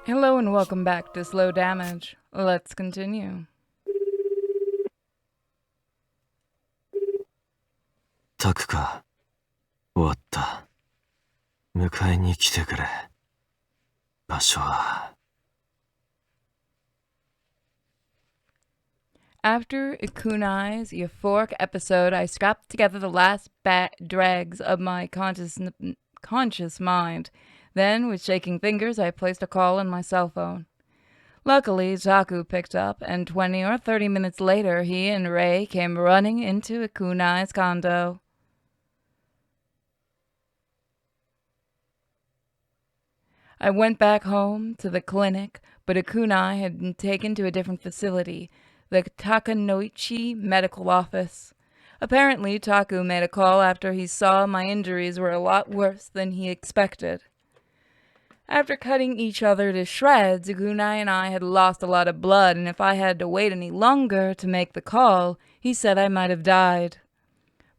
Hello and welcome back to Slow Damage. Let's continue. タクか。終わった。迎えに来てくれ。場所は。After Ikunai's euphoric episode, I scrapped together the last dregs of my conscious mind. Then, with shaking fingers, I placed a call on my cell phone. Luckily, Taku picked up, and 20 or 30 minutes later, he and Rei came running into Ikunai's condo. I went back home to the clinic, but Ikunai had been taken to a different facility, the Takanoichi Medical Office. Apparently, Taku made a call after he saw my injuries were a lot worse than he expected. After cutting each other to shreds, Ikunai and I had lost a lot of blood, and if I had to wait any longer to make the call, he said I might have died.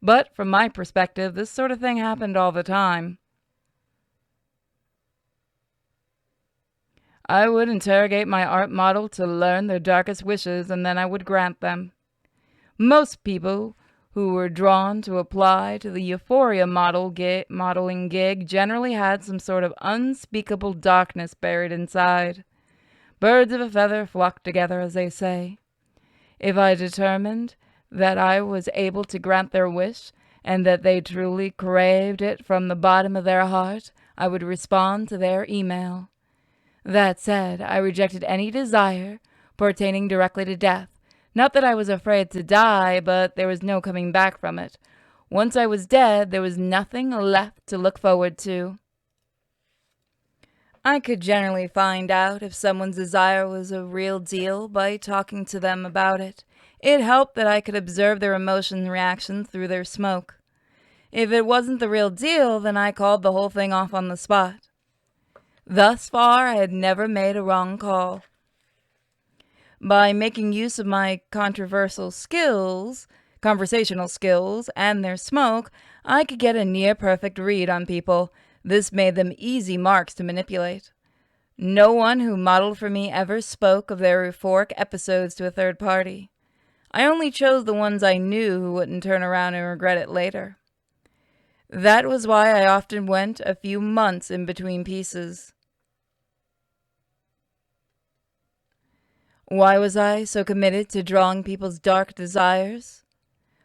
But from my perspective, this sort of thing happened all the time. I would interrogate my art model to learn their darkest wishes, and then I would grant them. Most people who were drawn to apply to the Euphoria modeling gig generally had some sort of unspeakable darkness buried inside. Birds of a feather flock together, as they say. If I determined that I was able to grant their wish, and that they truly craved it from the bottom of their heart, I would respond to their email. That said, I rejected any desire pertaining directly to death. Not that I was afraid to die, but there was no coming back from it. Once I was dead, there was nothing left to look forward to. I could generally find out if someone's desire was a real deal by talking to them about it. It helped that I could observe their emotion and reactions through their smoke. If it wasn't the real deal, then I called the whole thing off on the spot. Thus far, I had never made a wrong call. By making use of my conversational skills, and their smoke, I could get a near-perfect read on people. This made them easy marks to manipulate. No one who modeled for me ever spoke of their euphoric episodes to a third party. I only chose the ones I knew who wouldn't turn around and regret it later. That was why I often went a few months in between pieces. Why was I so committed to drawing people's dark desires?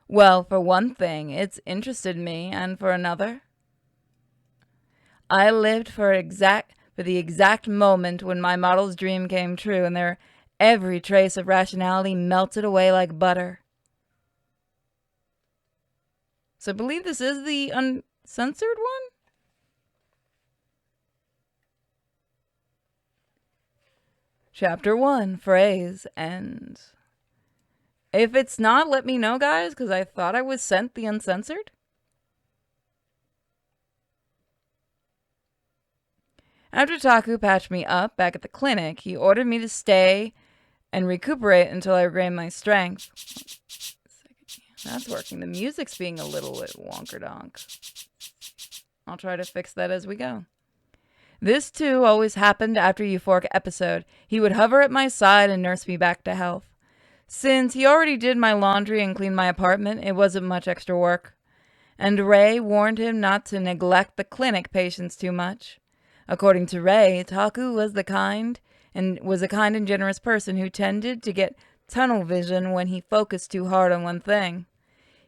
Well, for one thing, it's interested me, and for another, I lived for the exact moment when my model's dream came true, and every trace of rationality melted away like butter. So I believe this is the uncensored one? Chapter 1, Phrase, End. If it's not, let me know, guys, because I thought I was sent the uncensored. After Taku patched me up back at the clinic, he ordered me to stay and recuperate until I regained my strength. That's working. The music's being a little bit wonkerdonk. I'll try to fix that as we go. This, too, always happened after a euphoric episode. He would hover at my side and nurse me back to health. Since he already did my laundry and cleaned my apartment, it wasn't much extra work. And Ray warned him not to neglect the clinic patients too much. According to Ray, Taku was a kind and generous person who tended to get tunnel vision when he focused too hard on one thing.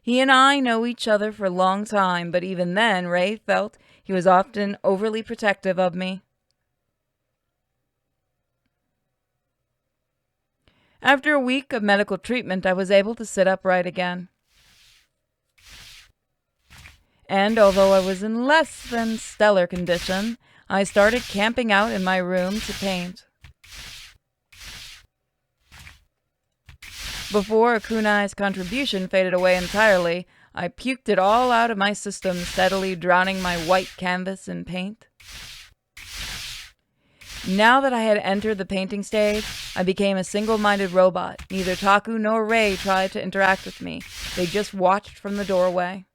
He and I know each other for a long time, but even then, Ray felt he was often overly protective of me. After a week of medical treatment, I was able to sit upright again. And although I was in less than stellar condition, I started camping out in my room to paint. Before Ikunai's contribution faded away entirely, I puked it all out of my system, steadily drowning my white canvas in paint. Now that I had entered the painting stage, I became a single-minded robot. Neither Taku nor Rei tried to interact with me. They just watched from the doorway.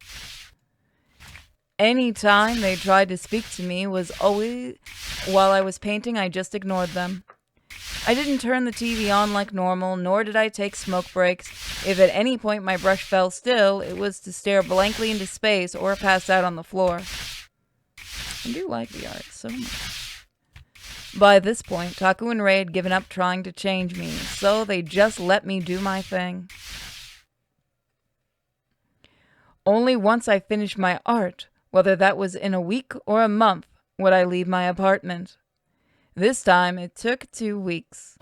Any time they tried to speak to me was always while I was painting. I just ignored them. I didn't turn the TV on like normal, nor did I take smoke breaks. If at any point my brush fell still, it was to stare blankly into space or pass out on the floor. I do like the art so much. By this point, Taku and Rei had given up trying to change me, so they just let me do my thing. Only once I finished my art, whether that was in a week or a month, would I leave my apartment. This time, it took 2 weeks.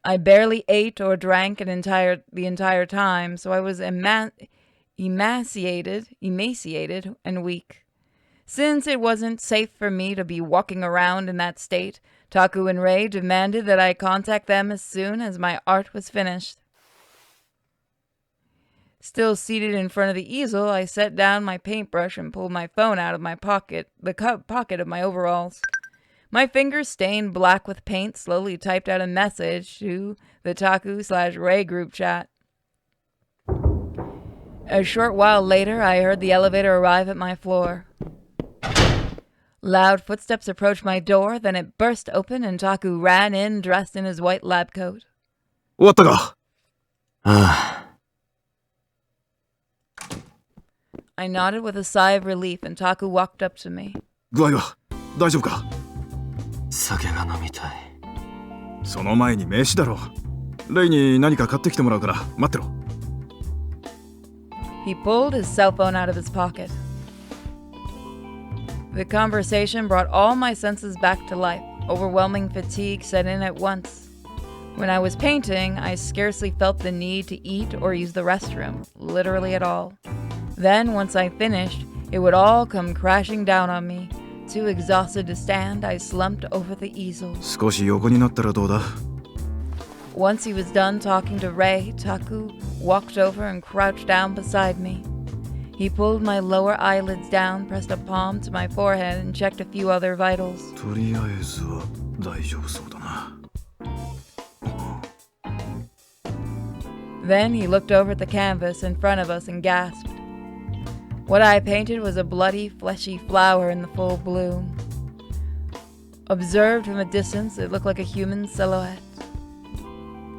I barely ate or drank the entire time, so I was emaciated and weak. Since it wasn't safe for me to be walking around in that state, Taku and Rei demanded that I contact them as soon as my art was finished. Still seated in front of the easel, I set down my paintbrush and pulled my phone out of my pocket, pocket of my overalls. My fingers stained black with paint slowly typed out a message to the Taku/Rei group chat. A short while later, I heard the elevator arrive at my floor. Loud footsteps approached my door, then it burst open and Taku ran in dressed in his white lab coat. 終わったか? I nodded with a sigh of relief and Taku walked up to me. 具合は大丈夫か? 酒が飲みたい。その前に飯だろ。レイに何か買ってきてもらうから待ってろ。He pulled his cell phone out of his pocket. The conversation brought all my senses back to life. Overwhelming fatigue set in at once. When I was painting, I scarcely felt the need to eat or use the restroom, literally at all. Then, once I finished, it would all come crashing down on me. Too exhausted to stand, I slumped over the easel. 少し横になったらどうだ? Once he was done talking to Rei, Taku walked over and crouched down beside me. He pulled my lower eyelids down, pressed a palm to my forehead, and checked a few other vitals. とりあえずは大丈夫そうだな。Then he looked over at the canvas in front of us and gasped. What I painted was a bloody, fleshy flower in the full bloom. Observed from a distance, it looked like a human silhouette.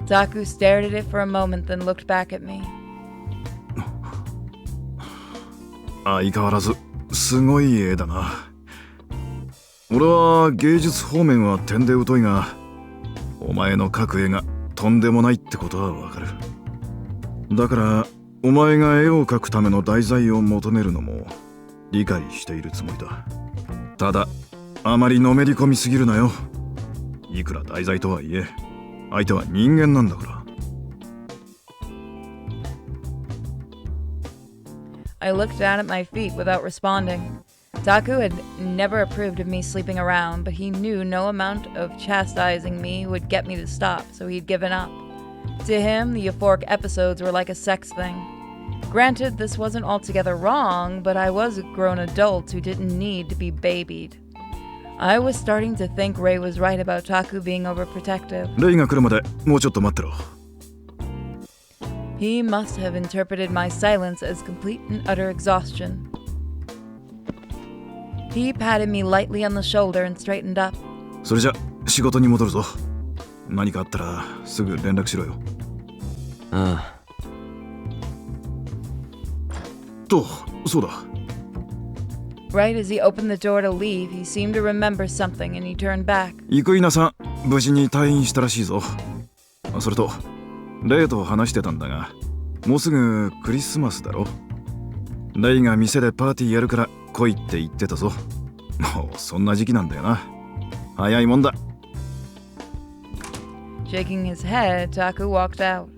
Taku stared at it for a moment, then looked back at me. 相変わらずすごい絵だな。俺は芸術方面は点で疎いが、お前の描く絵がとんでもないってことはわかる。だからお前が絵を描くための題材を求めるのも理解しているつもりだ。ただあまりのめり込みすぎるなよ。いくら題材とはいえ、相手は人間なんだから。I looked down at my feet without responding. Taku had never approved of me sleeping around, but he knew no amount of chastising me would get me to stop, so he'd given up. To him, the euphoric episodes were like a sex thing. Granted, this wasn't altogether wrong, but I was a grown adult who didn't need to be babied. I was starting to think Rei was right about Taku being overprotective. レイが来るまでもうちょっと待ってろ。He must have interpreted my silence as complete and utter exhaustion. He patted me lightly on the shoulder and straightened up. それじゃ仕事に戻るぞ。何かあったらすぐ連絡しろよ。ああ。と、そうだ。Right as he opened the door to leave, he seemed to remember something and he turned back. 生稲さん、無事に退院したらしいぞ。それと、レイと話してたんだが、もうすぐクリスマスだろ。レイが店でパーティーやるから来いって言ってたぞ。もうそんな時期なんだよな。早いもんだ。Shaking his head, Taku walked out.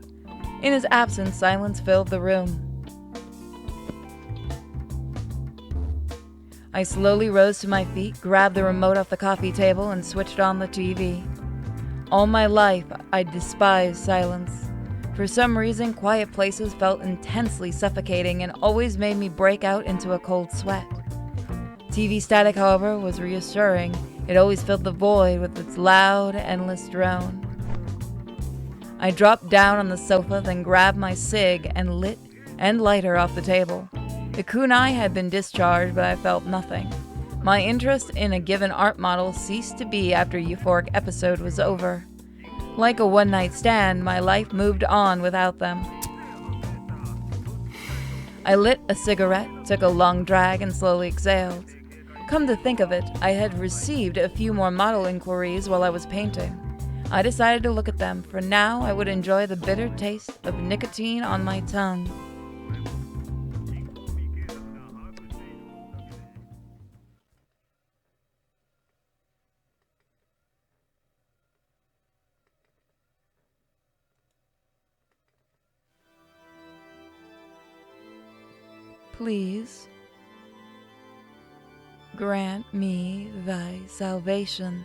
In his absence, silence filled the room. I slowly rose to my feet, grabbed the remote off the coffee table, and switched on the TV. All my life, I despised silence. For some reason, quiet places felt intensely suffocating and always made me break out into a cold sweat. TV static, however, was reassuring. It always filled the void with its loud, endless drone. I dropped down on the sofa, then grabbed my cig and lighter off the table. The kunai had been discharged, but I felt nothing. My interest in a given art model ceased to be after euphoric episode was over. Like a one-night stand, my life moved on without them. I lit a cigarette, took a long drag, and slowly exhaled. Come to think of it, I had received a few more model inquiries while I was painting. I decided to look at them. For now, I would enjoy the bitter taste of nicotine on my tongue. Please grant me thy salvation.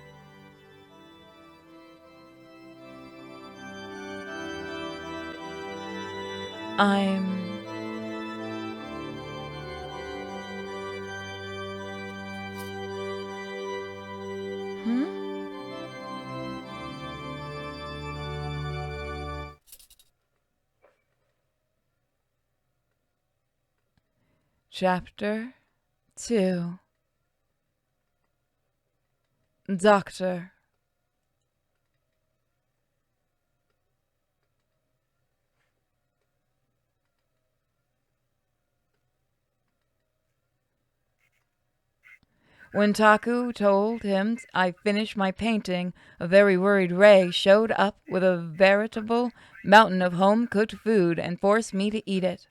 Chapter 2. Doctor. When Taku told him I finished my painting, a very worried Ray showed up with a veritable mountain of home-cooked food and forced me to eat it.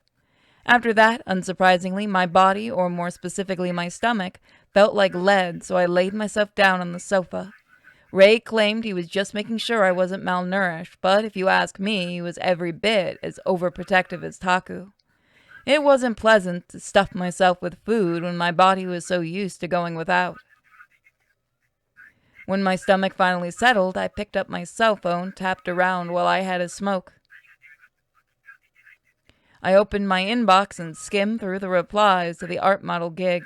After that, unsurprisingly, my body, or more specifically my stomach, felt like lead, so I laid myself down on the sofa. Ray claimed he was just making sure I wasn't malnourished, but if you ask me, he was every bit as overprotective as Taku. It wasn't pleasant to stuff myself with food when my body was so used to going without. When my stomach finally settled, I picked up my cell phone, tapped around while I had a smoke. I opened my inbox and skimmed through the replies to the art model gig.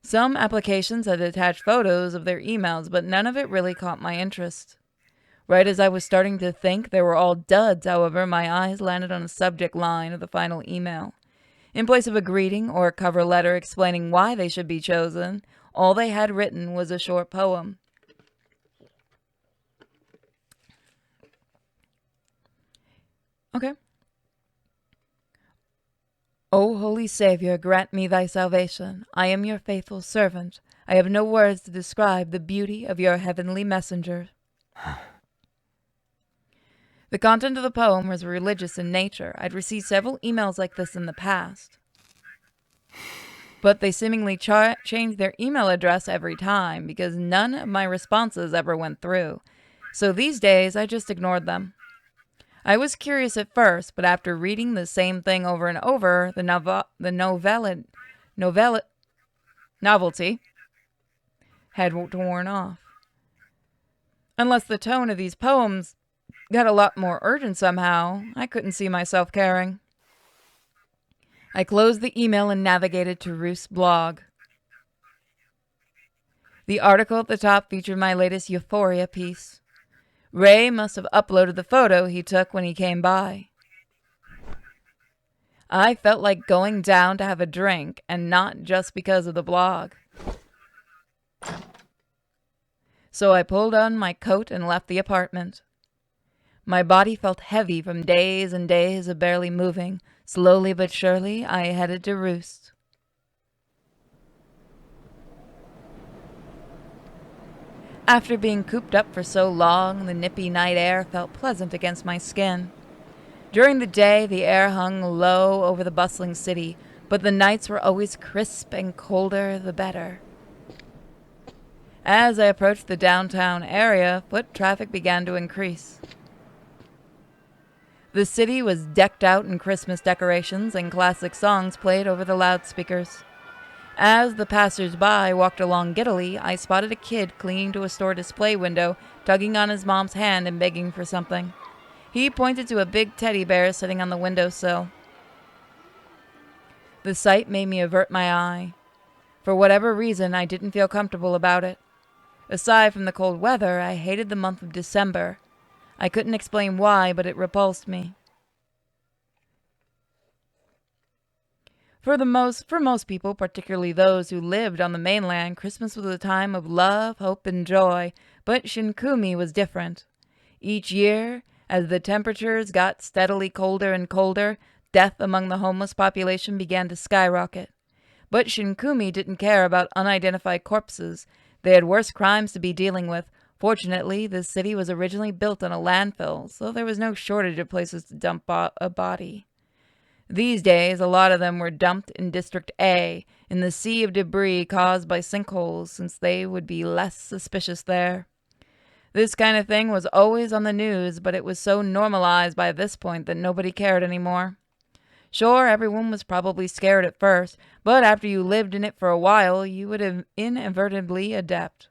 Some applications had attached photos of their emails, but none of it really caught my interest. Right as I was starting to think they were all duds, however, my eyes landed on the subject line of the final email. In place of a greeting or a cover letter explaining why they should be chosen, all they had written was a short poem. Okay. O Holy Savior, grant me thy salvation. I am your faithful servant. I have no words to describe the beauty of your heavenly messenger. The content of the poem was religious in nature. I'd received several emails like this in the past. But they seemingly changed their email address every time because none of my responses ever went through. So these days, I just ignored them. I was curious at first, but after reading the same thing over and over, the novelty had worn off. Unless the tone of these poems got a lot more urgent somehow, I couldn't see myself caring. I closed the email and navigated to Roost's blog. The article at the top featured my latest Euphoria piece. Ray must have uploaded the photo he took when he came by. I felt like going down to have a drink, and not just because of the blog. So I pulled on my coat and left the apartment. My body felt heavy from days and days of barely moving. Slowly but surely, I headed to Roost. After being cooped up for so long, the nippy night air felt pleasant against my skin. During the day, the air hung low over the bustling city, but the nights were always crisp and colder the better. As I approached the downtown area, foot traffic began to increase. The city was decked out in Christmas decorations, and classic songs played over the loudspeakers. As the passers-by walked along giddily, I spotted a kid clinging to a store display window, tugging on his mom's hand and begging for something. He pointed to a big teddy bear sitting on the windowsill. The sight made me avert my eye. For whatever reason, I didn't feel comfortable about it. Aside from the cold weather, I hated the month of December. I couldn't explain why, but it repulsed me. For most people, particularly those who lived on the mainland, Christmas was a time of love, hope, and joy, but Shinkumi was different. Each year, as the temperatures got steadily colder and colder, death among the homeless population began to skyrocket. But Shinkumi didn't care about unidentified corpses. They had worse crimes to be dealing with. Fortunately, this city was originally built on a landfill, so there was no shortage of places to dump a body. These days, a lot of them were dumped in District A, in the sea of debris caused by sinkholes, since they would be less suspicious there. This kind of thing was always on the news, but it was so normalized by this point that nobody cared anymore. Sure, everyone was probably scared at first, but after you lived in it for a while, you would inevitably adapt.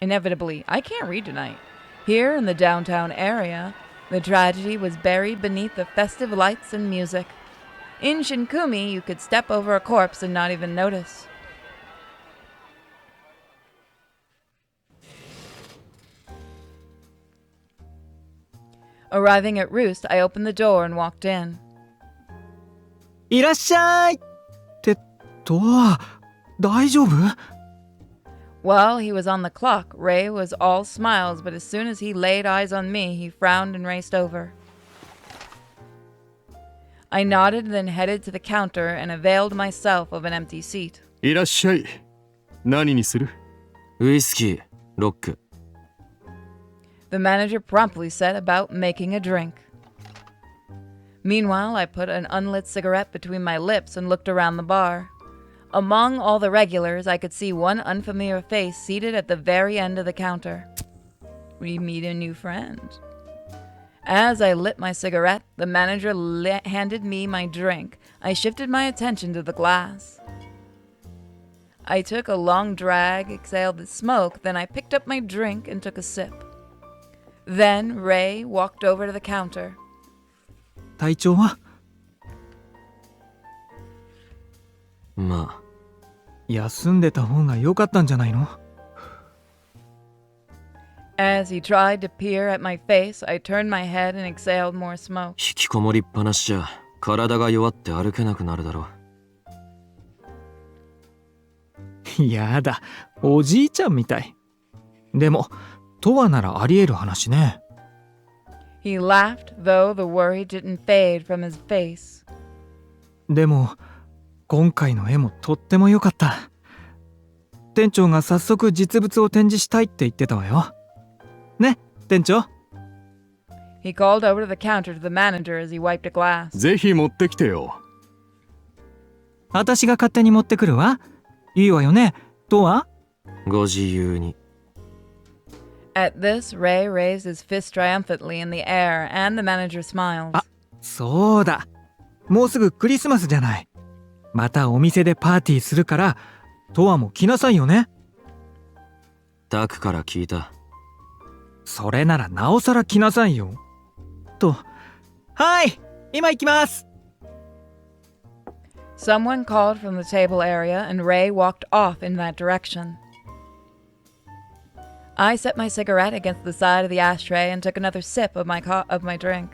Inevitably. I can't read tonight. Here in the downtown area, the tragedy was buried beneath the festive lights and music. In Shinkumi, you could step over a corpse and not even notice. Arriving at Roost, I opened the door and walked in. いらっしゃいってとは、大丈夫？ While he was on the clock, Ray was all smiles, but as soon as he laid eyes on me, he frowned and raced over. I nodded and then headed to the counter and availed myself of an empty seat. いらっしゃい。何にする？ウイスキー、ロック。The manager promptly set about making a drink. Meanwhile, I put an unlit cigarette between my lips and looked around the bar. Among all the regulars, I could see one unfamiliar face seated at the very end of the counter. We meet a new friend. As I lit my cigarette, the manager handed me my drink. I shifted my attention to the glass. I took a long drag, exhaled the smoke, then I picked up my drink and took a sip. Then Ray walked over to the counter. 体調は？まあ、休んでた方が良かったんじゃないの？ As he tried to peer at my face, I turned my head and exhaled more smoke. 引きこもりっぱなしじゃ体が弱って歩けなくなるだろう。やだ、おじいちゃんみたい。でも、とはならあり得る話ね。He laughed, though the worry didn't fade from his face. でも、今回の絵もとっても良かった。店長が早速実物を展示したいって言ってたわよ。ね、店長。He called over to the counter to the manager as he wiped a glass. ぜひ持ってきてよ。私が勝手に持ってくるわ。いいわよね、とは？ご自由に。At this, Ray raised his fist triumphantly in the air, and the manager smiled. あ、そうだ。もうすぐクリスマスじゃない。またお店でパーティーするから、とわも来なさいよね。タクから聞いた。それならなおさら来なさいよ。と、はい、今行きます。Someone called from the table area, and Ray walked off in that direction. I set my cigarette against the side of the ashtray and took another sip of my drink.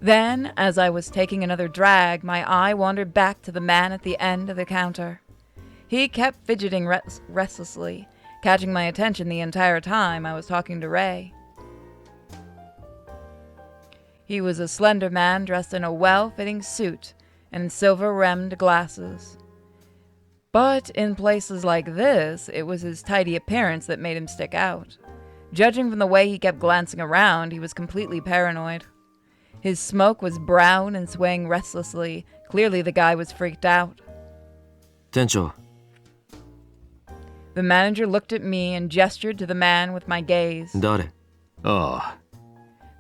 Then, as I was taking another drag, my eye wandered back to the man at the end of the counter. He kept fidgeting restlessly, catching my attention the entire time I was talking to Ray. He was a slender man dressed in a well-fitting suit and silver-rimmed glasses. But in places like this, it was his tidy appearance that made him stick out. Judging from the way he kept glancing around, he was completely paranoid. His smoke was brown and swaying restlessly. Clearly the guy was freaked out. 店長。The manager looked at me and gestured to the man with my gaze. 誰？ああ。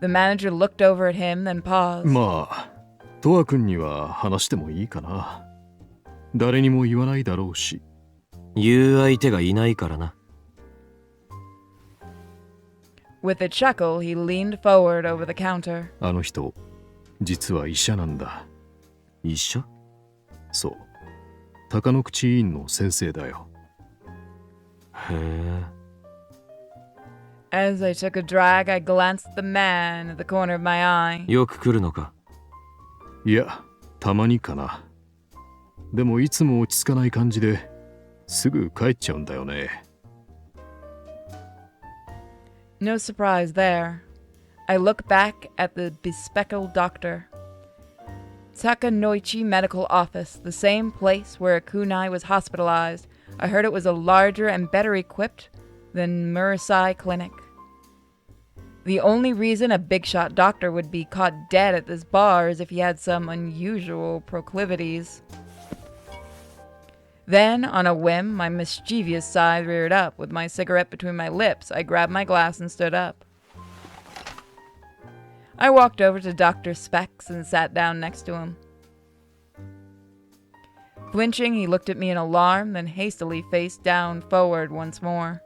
The manager looked over at him, then paused. まあ、トワ君には話してもいいかな。誰にも言わないだろうし。言う相手がいないからな。With a chuckle, he leaned forward over the counter. あの人、実は医者なんだ。医者？そう。鷹の口医院の先生だよ。へえ。 As I took a drag, I glanced at the man at the corner of my eye. よく来るのか。いや、たまにかな。でもいつも落ち着かない感じですぐ帰っちゃうんだよね。No surprise there. I look back at the bespectacled doctor. Takanoichi Medical Office, the same place where Kunai was hospitalized. I heard it was a larger and better equipped than Murasai Clinic. The only reason a big shot doctor would be caught dead at this bar is if he had some unusual proclivities. Then, on a whim, my mischievous side reared up. With my cigarette between my lips, I grabbed my glass and stood up. I walked over to Dr. Specs and sat down next to him. Flinching, he looked at me in alarm, then hastily faced down forward once more.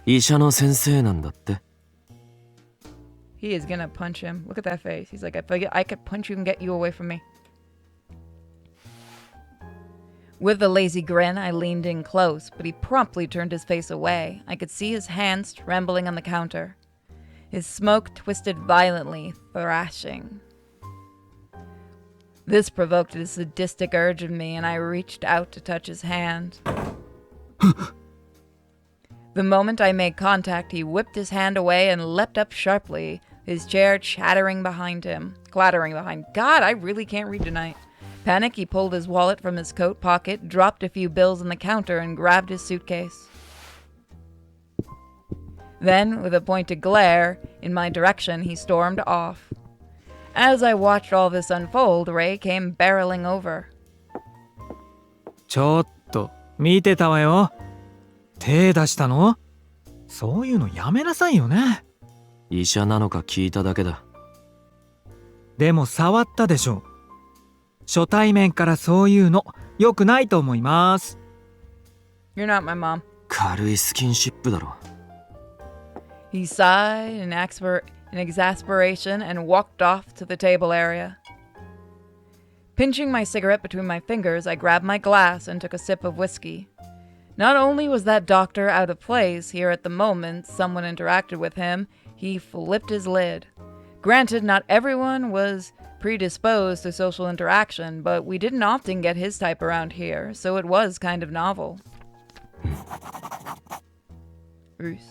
医者の先生なんだって。 He is gonna punch him. Look at that face. He's like, I could punch you and get you away from me. With a lazy grin, I leaned in close, but he promptly turned his face away. I could see his hands trembling on the counter. His smoke twisted violently, thrashing. This provoked a sadistic urge in me, and I reached out to touch his hand. The moment I made contact, he whipped his hand away and leapt up sharply, his chair clattering behind. God, I really can't read tonight. Panic, he pulled his wallet from his coat pocket, dropped a few bills on the counter, and grabbed his suitcase. Then, with a pointed glare in my direction, he stormed off. As I watched all this unfold, Ray came barreling over. ちょっと見てたわよ。手出したの？そういうのやめなさいよね。医者なのか聞いただけだ。でも触ったでしょ。初対面からそういうの良くないと思います。You're not my mom. 軽いスキンシップだろ。 He sighed in exasperation and walked off to the table area. Pinching my cigarette between my fingers, I grabbed my glass and took a sip of whiskey. Not only was that doctor out of place here at the moment someone interacted with him, he flipped his lid. Granted, not everyone was predisposed to social interaction, but we didn't often get his type around here, so it was kind of novel. Roost.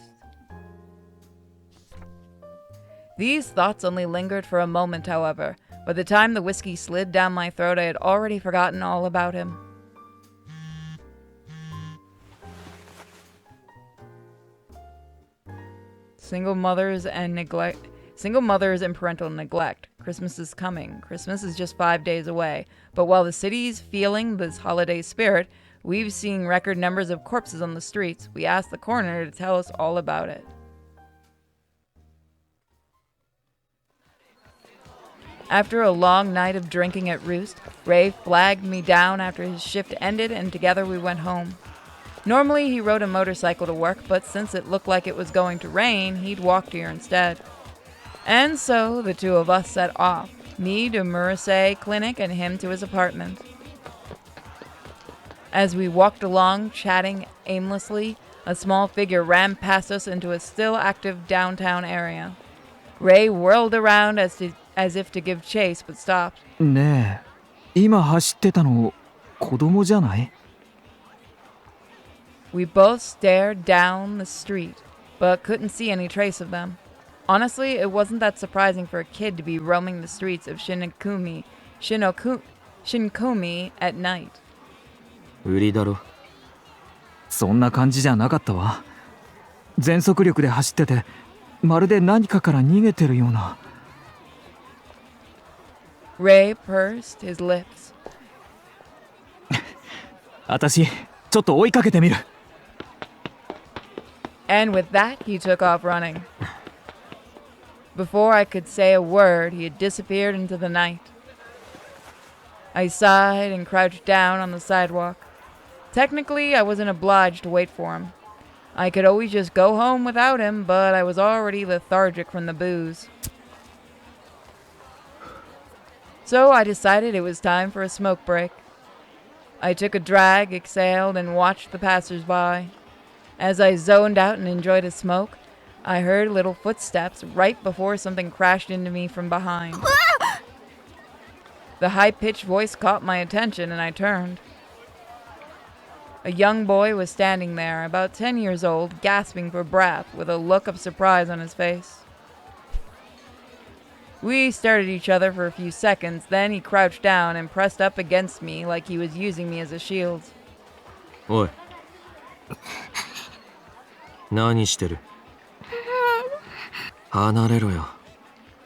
These thoughts only lingered for a moment, however. By the time the whiskey slid down my throat, I had already forgotten all about him. Single mothers and parental neglect. Christmas is coming. Christmas is just 5 days away. But while the city's feeling this holiday spirit, we've seen record numbers of corpses on the streets. We asked the coroner to tell us all about it. After a long night of drinking at Roost, Ray flagged me down after his shift ended, and together we went home. Normally, he rode a motorcycle to work, but since it looked like it was going to rain, he'd walked here instead. And so, the two of us set off, me to Murasai Clinic and him to his apartment. As we walked along, chatting aimlessly, a small figure ran past us into a still active downtown area. Ray whirled around as if to give chase, but stopped. ねえ、今走ってたの子供じゃない？ We both stared down the street, but couldn't see any trace of them. Honestly, it wasn't that surprising for a kid to be roaming the streets of Shinkomi at night. 売りだろ。そんな感じじゃなかったわ。全速力で走ってて、まるで何かから逃げてるような。Ray pursed his lips. 私、ちょっと追いかけてみる。And with that, he took off running. Before I could say a word, he had disappeared into the night. I sighed and crouched down on the sidewalk. Technically, I wasn't obliged to wait for him. I could always just go home without him, but I was already lethargic from the booze. So I decided it was time for a smoke break. I took a drag, exhaled, and watched the passers-by. As I zoned out and enjoyed a smoke, I heard little footsteps right before something crashed into me from behind. The high-pitched voice caught my attention and I turned. A young boy was standing there, about 10 years old, gasping for breath, with a look of surprise on his face. We stared at each other for a few seconds, then he crouched down and pressed up against me like he was using me as a shield. おい。何してる？離れろよ。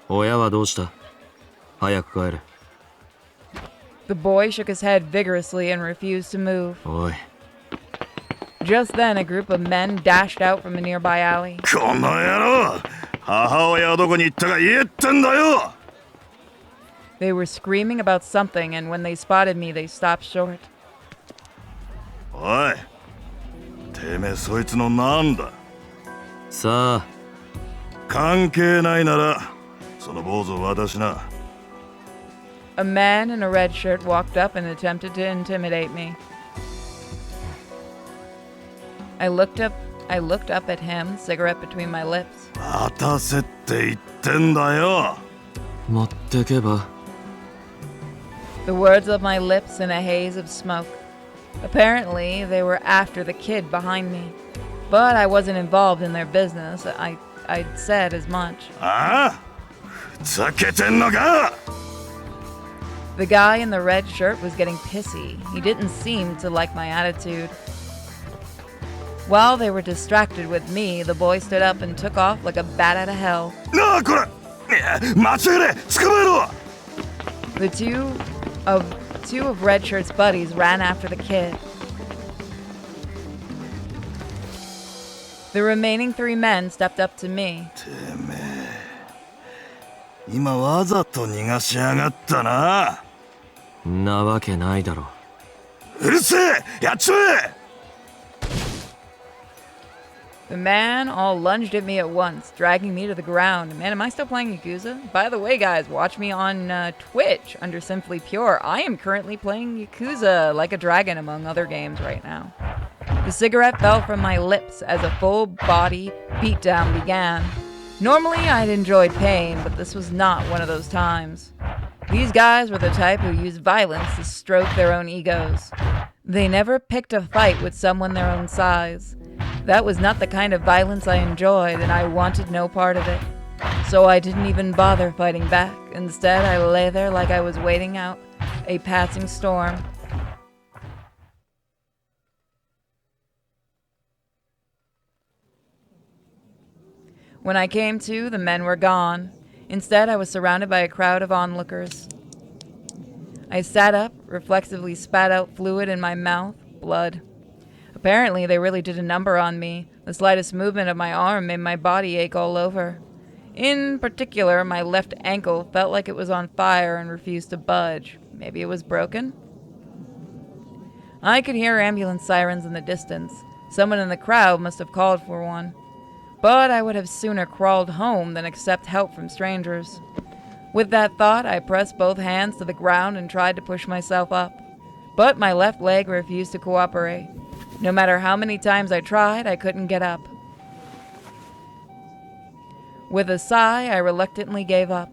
親はどうした？早く帰れ。The boy shook his head vigorously and refused to move. おい。 Just then, a group of men dashed out from a nearby alley. この野郎、母親はどこに行ったか言えってんだよ。 They were screaming about something, and when they spotted me, they stopped short. おい、てめえそいつのなんだ？さあ。関係ないなら、その坊主を渡しな。 A man in a red shirt walked up and attempted to intimidate me. I looked up at him, cigarette between my lips. 渡せって言ってんだよ。持ってけば。 The words left my lips in a haze of smoke. Apparently, they were after the kid behind me. But I wasn't involved in their business. I'd said as much. ああ？ふざけてんのか？ The guy in the red shirt was getting pissy. He didn't seem to like my attitude. While they were distracted with me, the boy stood up and took off like a bat out of hell. なあこれ、間違えれ、捕まえろ。 The two of Red Shirt's buddies ran after the kid. The remaining 3 men stepped up to me. てめえ、今わざと逃がしやがったな。なわけないだろ。うるせえ、やっちまえ。 The man all lunged at me at once, dragging me to the ground. Man, am I still playing Yakuza? By the way, guys, watch me on Twitch under Simply Pure. I am currently playing Yakuza Like a Dragon, among other games right now. The cigarette fell from my lips as a full-body beatdown began. Normally, I'd enjoyed pain, but this was not one of those times. These guys were the type who used violence to stroke their own egos. They never picked a fight with someone their own size. That was not the kind of violence I enjoyed, and I wanted no part of it. So I didn't even bother fighting back. Instead, I lay there like I was waiting out a passing storm. When I came to, the men were gone. Instead, I was surrounded by a crowd of onlookers. I sat up, reflexively spat out fluid in my mouth, blood. Apparently, they really did a number on me. The slightest movement of my arm made my body ache all over. In particular, my left ankle felt like it was on fire and refused to budge. Maybe it was broken? I could hear ambulance sirens in the distance. Someone in the crowd must have called for one. But I would have sooner crawled home than accept help from strangers. With that thought, I pressed both hands to the ground and tried to push myself up. But my left leg refused to cooperate. No matter how many times I tried, I couldn't get up. With a sigh, I reluctantly gave up.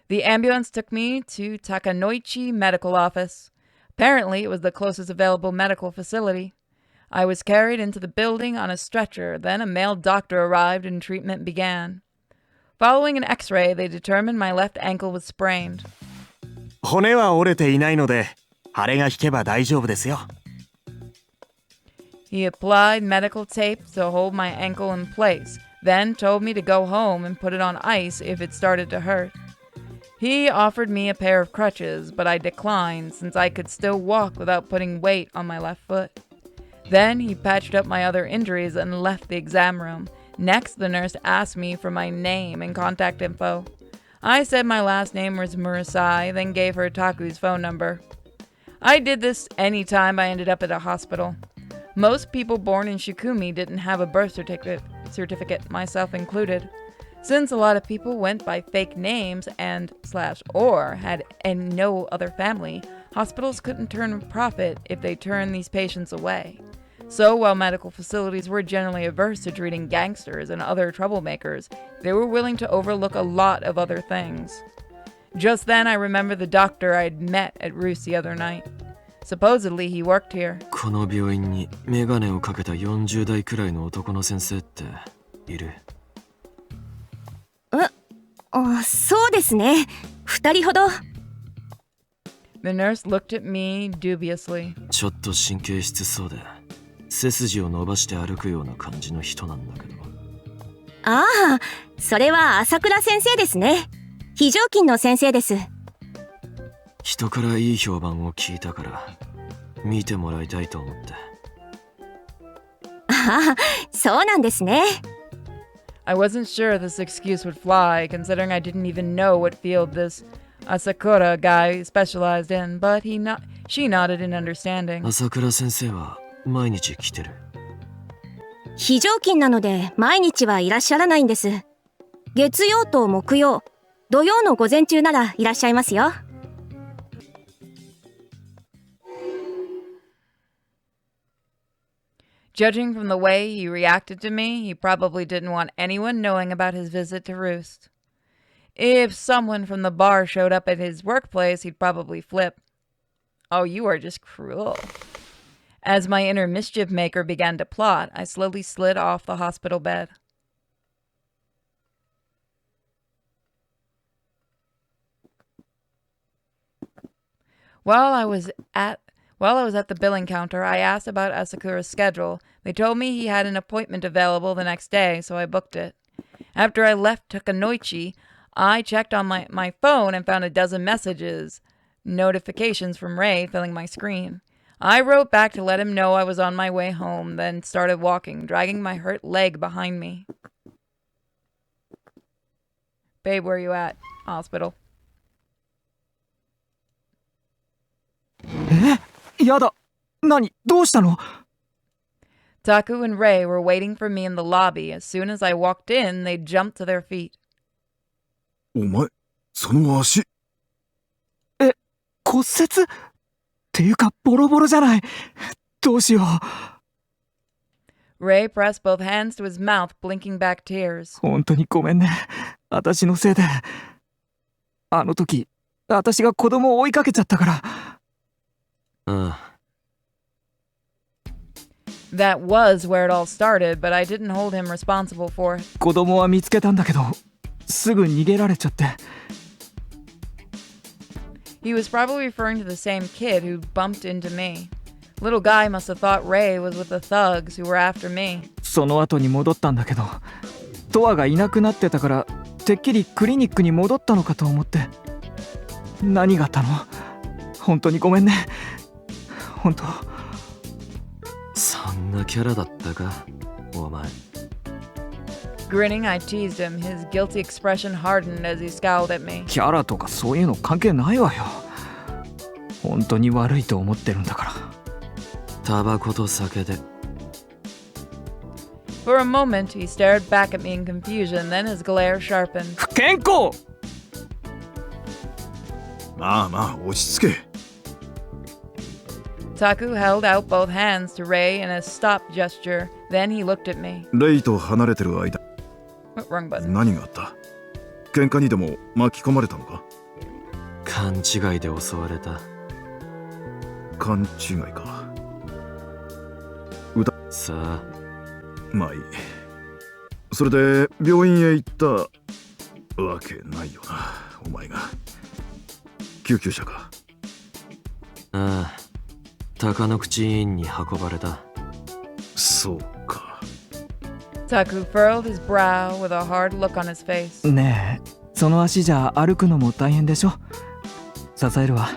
The ambulance took me to Takanoichi Medical Office. Apparently, it was the closest available medical facility. I was carried into the building on a stretcher, then a male doctor arrived and treatment began. Following an x-ray, they determined my left ankle was sprained. 骨は折れていないので、腫れが引けば大丈夫ですよ。He applied medical tape to hold my ankle in place, then told me to go home and put it on ice if it started to hurt. He offered me a pair of crutches, but I declined since I could still walk without putting weight on my left foot. Then he patched up my other injuries and left the exam room. Next, the nurse asked me for my name and contact info. I said my last name was Murasai, then gave her Taku's phone number. I did this any time I ended up at a hospital. Most people born in Shikumi didn't have a birth certificate, myself included. Since a lot of people went by fake names and/or had no other family, hospitals couldn't turn a profit if they turned these patients away. So while medical facilities were generally averse to treating gangsters and other troublemakers, they were willing to overlook a lot of other things. Just then I remember the doctor I had met at Roost the other night. Supposedly he worked here. この病院にメガネをかけた40代くらいの男の先生っている？そうですね。2人ほど。The nurse looked at me dubiously. ちょっと神経質そうで背筋を伸ばして歩くような感じの人なんだけど。ああ、それは朝倉先生ですね。非常勤の先生です。人からいい評判を聞いたから見てもらいたいと思って。ああ、そうなんですね。I wasn't sure this excuse would fly, considering I didn't even know what field this Asakura guy specialized in, but she nodded in understanding. 朝倉先生は毎日来てる？非常勤なので毎日はいらっしゃらないんです。月曜と木曜、土曜の午前中ならいらっしゃいますよ。Judging from the way he reacted to me, he probably didn't want anyone knowing about his visit to Roost. If someone from the bar showed up at his workplace, he'd probably flip. Oh, you are just cruel. As my inner mischief maker began to plot, I slowly slid off the hospital bed. While I was at the billing counter, I asked about Asakura's schedule. They told me he had an appointment available the next day, so I booked it. After I left Takanoichi, I checked on my phone and found a dozen notifications from Ray filling my screen. I wrote back to let him know I was on my way home, then started walking, dragging my hurt leg behind me. Babe, where are you at? Hospital. やだ。何？どうしたの？ Taku and Ray were waiting for me in the lobby. As soon as I walked in, they jumped to their feet. お前、その足。骨折？っていうかボロボロじゃない。どうしよう。 Ray pressed both hands to his mouth, blinking back tears. 本当にごめんね。私のせいで。あの時、私が子供を追いかけちゃったから。That was where it all started, but I didn't hold him responsible for it. 子供は見つけたんだけど、すぐ逃げられちゃって。He was probably referring to the same kid who bumped into me. Little guy must have thought Ray was with the thugs who were after me. その後に戻ったんだけど、トアがいなくなってたから、てっきりクリニックに戻ったのかと思って。何があったの？本当にごめんね。本当。そんなキャラだったか、お前。Grinning, I teased him. His guilty expression hardened as he scowled at me. キャラとかそういうの関係ないわよ。本当に悪いと思ってるんだから。タバコと酒で。For a moment, he stared back at me in confusion, then his glare sharpened. 不健康！まあまあ、落ち着け。Taku held out both hands to Ray in a stop gesture. Then he looked at me. レイと離れてる間、Wrong button. 何があった？喧嘩にでも巻き込まれたのか？勘違いで襲われた。勘違いか。さあ。まあいい。それで病院へ行ったわけないよな、お前が。救急車か？ああ、鷹の口院に運ばれた。そうか。Taku furrowed his brow with a hard look on his face. ねえ、その足じゃ歩くのも大変でしょ。支えるわ。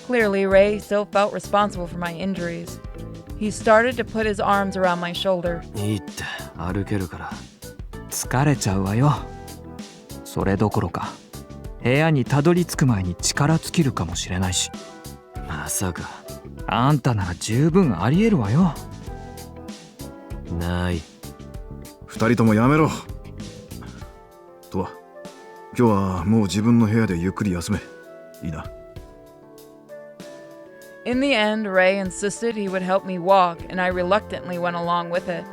Clearly, Ray still felt responsible for my injuries. He started to put his arms around my shoulder. いいって歩けるから。疲れちゃうわよ。それどころか部屋にたどり着く前に力尽きるかもしれないし。まさか。あんたなら十分ありえるわよ。ない。二人ともやめろ。とは、今日はもう自分の部屋でゆっくり休め。いいな。In the end, Ray insisted he would help me walk, and I reluctantly went along with it.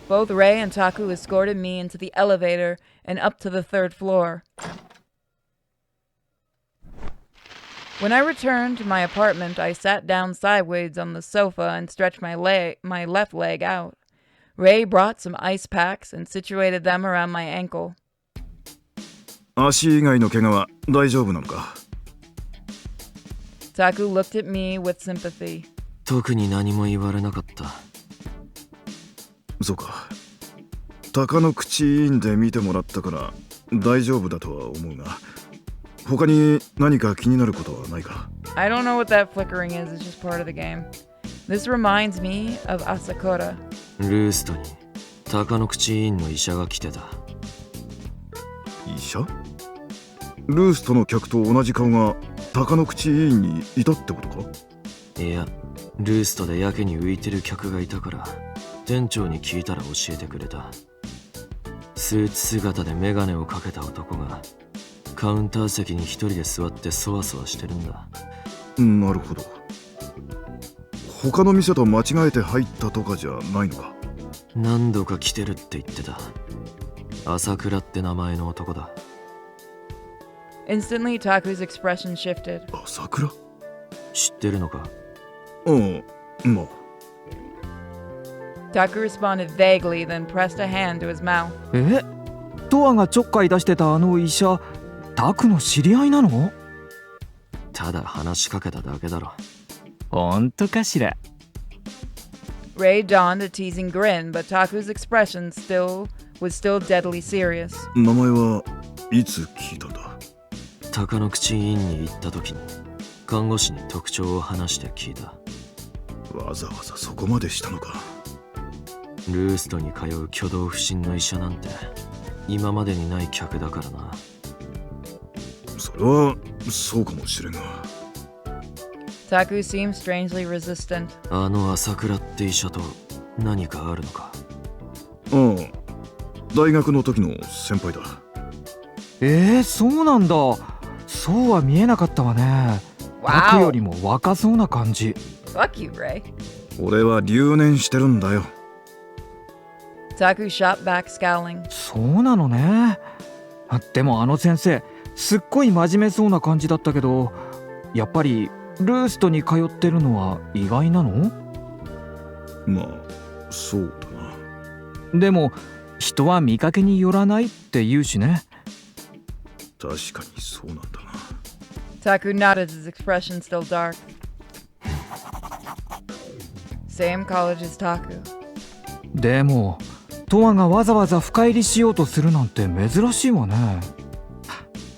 Both Ray and Taku escorted me into the elevator and up to the 3rd floor. When I returned to my apartment, I sat down sideways on the sofa and stretched my left leg out. Ray brought some ice packs and situated them around my ankle. 足以外の怪我は大丈夫なのか？ Taku looked at me with sympathy. 特に何も言われなかった。そうか。鷹の口院で見てもらったから大丈夫だとは思うが、他に何か気になることはないか？ I don't know what that flickering is, it's just part of the game. This reminds me of Asakura. ルーストに鷹の口院の医者が来てた。医者？ルーストの客と同じ顔が鷹の口医院にいたってことか？いや、ルーストでやけに浮いてる客がいたから店長に聞いたら教えてくれた。スーツ姿でメガネをかけた男がカウンター席に一人で座ってそわそわしてるんだ。なるほど。他の店と間違えて入ったとかじゃないのか？何度か来てるって言ってた。朝倉って名前の男だ。Instantly, Taku's expression shifted. 朝倉？知ってるのか？うん、まあ。Taku responded vaguely, then pressed a hand to his mouth. トアがちょっかい出してたあの医者、タクの知り合いなの？ただ話しかけただけだろ。本当かしら？ Ray donned a teasing grin, but Taku's expression was still deadly serious. 名前はいつ聞いたんだ？鷹の口院に行った時に看護師に特徴を話して聞いた。わざわざそこまでしたのか？ルーストに通う挙動不審の医者なんて今までにない客だからな。それはそうかもしれんが。Taku seemed strangely resistant. あの朝倉って医者と何かあるのか？ああ、大学の時の先輩だ。そうなんだ。そうは見えなかったわね。タクよりも若そうな感じ。Fuck you, Ray. 俺は留年してるんだよ。Taku shot back, scowling. そうなのね。でもあの先生、すっごい真面目そうな感じだったけど、やっぱりルーストに通ってるのは意外なの？まあ、そうだな。でも人は見かけによらないって言うしね。確かにそうなんだな。Taku nodded, his expression still dark. Same college as Taku. でもトアがわざわざ深入りしようとするなんて珍しいわね。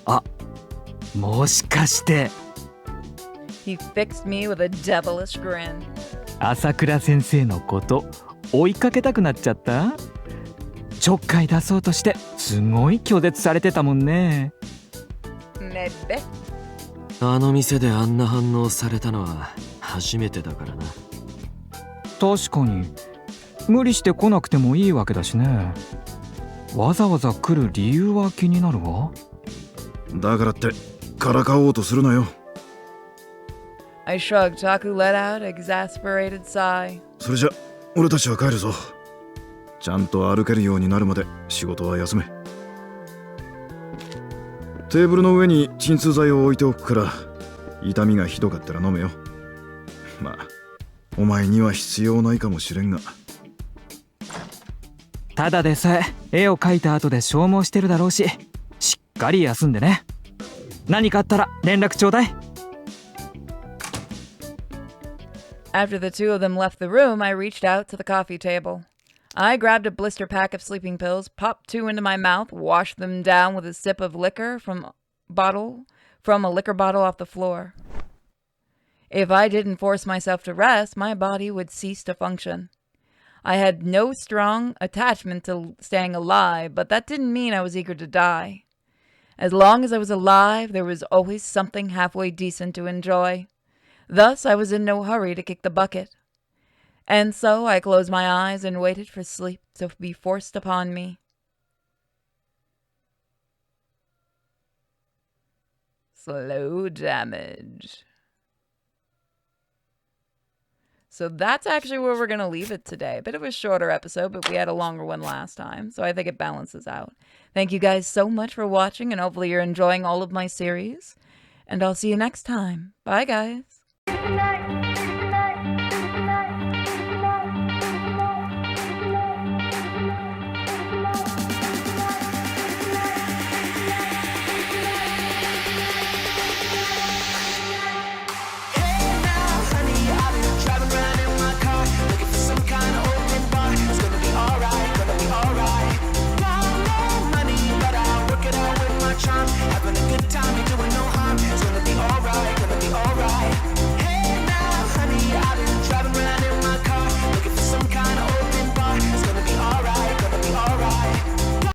あ、もしかして。He fixed me with a devilish grin. 朝倉先生のこと追いかけたくなっちゃった？ちょっかい出そうとしてすごい拒絶されてたもんね。Maybe. あの店であんな反応されたのは初めてだからな。確かに無理して来なくてもいいわけだしね。わざわざ来る理由は気になるわ。だからってからかおうとするなよ。I shrugged. Taku let out an exasperated sigh. それじゃ俺たちは帰るぞ。ちゃんと歩けるようになるまで仕事は休め。テーブルの上に鎮痛剤を置いておくから痛みがひどかったら飲めよ。まあお前には必要ないかもしれんが。ただでさえ絵を描いた後で消耗してるだろうし、しっかり休んでね。何かあったら連絡ちょうだい。After the two of them left the room, I reached out to the coffee table. I grabbed a blister pack of sleeping pills, popped two into my mouth, washed them down with a sip of liquor from a liquor bottle off the floor. If I didn't force myself to rest, my body would cease to function. I had no strong attachment to staying alive, but that didn't mean I was eager to die. As long as I was alive, there was always something halfway decent to enjoy. Thus, I was in no hurry to kick the bucket. And so I closed my eyes and waited for sleep to be forced upon me. Slow damage. So that's actually where we're going to leave it today. A bit of a shorter episode, but we had a longer one last time, so I think it balances out. Thank you guys so much for watching, and hopefully you're enjoying all of my series. And I'll see you next time. Bye, guys.